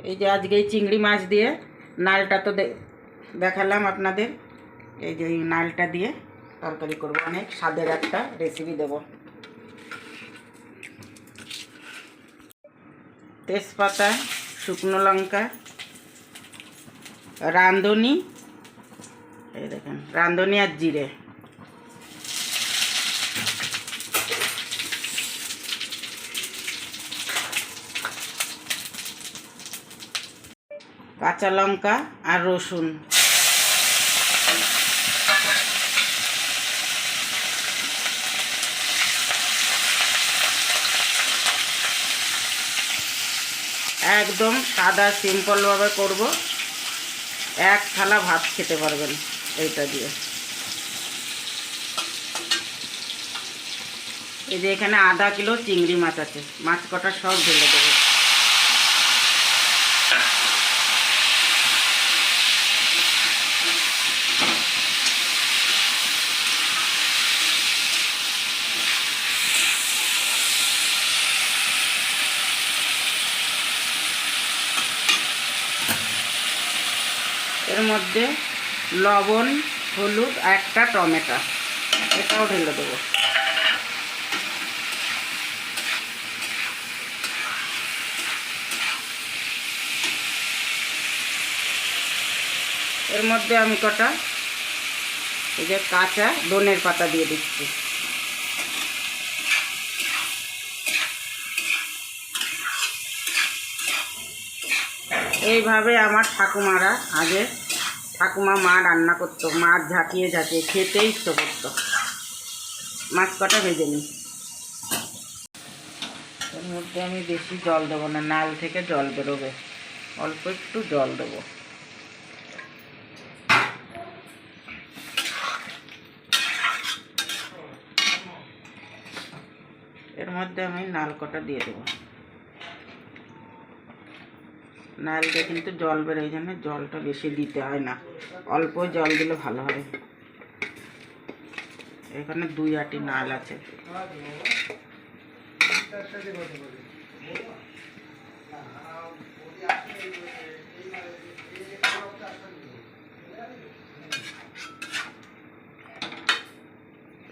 এই যে আজকে এই চিংড়ি মাছ দিয়ে নালটা তো দেখালাম আপনাদের। এই যে এই নালটা দিয়ে তরকারি করব, অনেক স্বাদের একটা রেসিপি দেব। তেজপাতা, শুকনো লঙ্কা, রাঁধুনি, এই দেখেন রাঁধুনি আর জিরে, কাঁচা লঙ্কা আর রসুন, একদম সাদা সিম্পলভাবে করব। এক থালা ভাত খেতে পারবেন এইটা দিয়ে। এই যে এখানে আধা কিলো চিংড়ি মাছ আছে, মাছ কটা সব ঢেলে দেবো। এর মধ্যে লবণ, হলুদ, একটা টমেটো, এটাও ঢেলে দেবো। এর মধ্যে আমি কটা এই যে কাঁচা ধনের পাতা দিয়ে দিচ্ছি। এইভাবে আমার ঠাকুমারা আগে মা রান্না করতো, মাছ ঝাঁকিয়ে ঝাঁকিয়ে খেতে ইচ্ছে করতো। মাছ কটা ভেজে নিই। এর মধ্যে আমি বেশি জল দেবো না, নাল থেকে জল বেরোবে, অল্প একটু জল দেবো। এর মধ্যে আমি নাল কটা দিয়ে দেবো। নাল দিয়ে কিন্তু জল বেরোয়, জন্য জলটা বেশি দিতে হয় না, অল্প জল দিলে ভালো হয়। এখানে 2 আটি নাল আছে।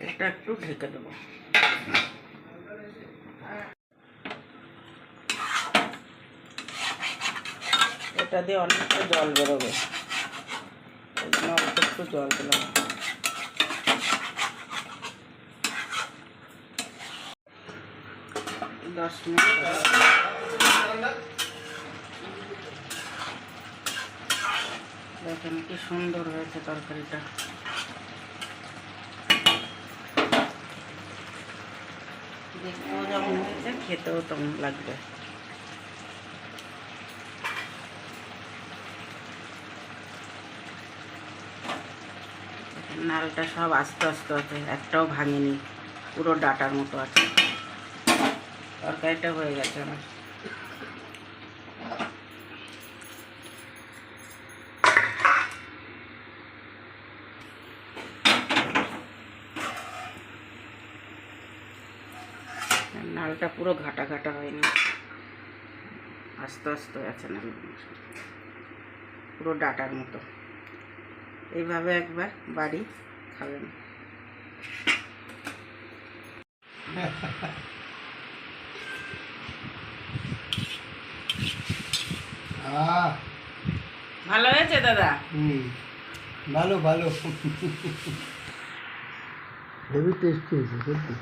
এটা একটু ঢেকে দেবো। এটা দিয়ে অনেকটা জল বেরোবে, ওই জন্য অল্প একটু জল দিলাম। দশ মিনিট দেখেন কি সুন্দর হয়েছে তরকারিটা। দেখতেও যেমন হয়েছে, খেতেও তেমন লাগবে। নালটা সব আস্তে আস্তে আছে, একটাও ভাঙেনি, পুরো ডাটার মতো আছে। তরকারিটা হয়ে গেছে আমার। নালটা পুরো ঘাটা ঘাটা হয়নি, আস্তে আস্তে আছে নাল, পুরো ডাটার মতো। এইভাবে একবার বাড়ি খাবেন। ভালো হয়েছে দাদা? ভালো ভালো, হেভি টেস্টি হয়েছে সত্যি।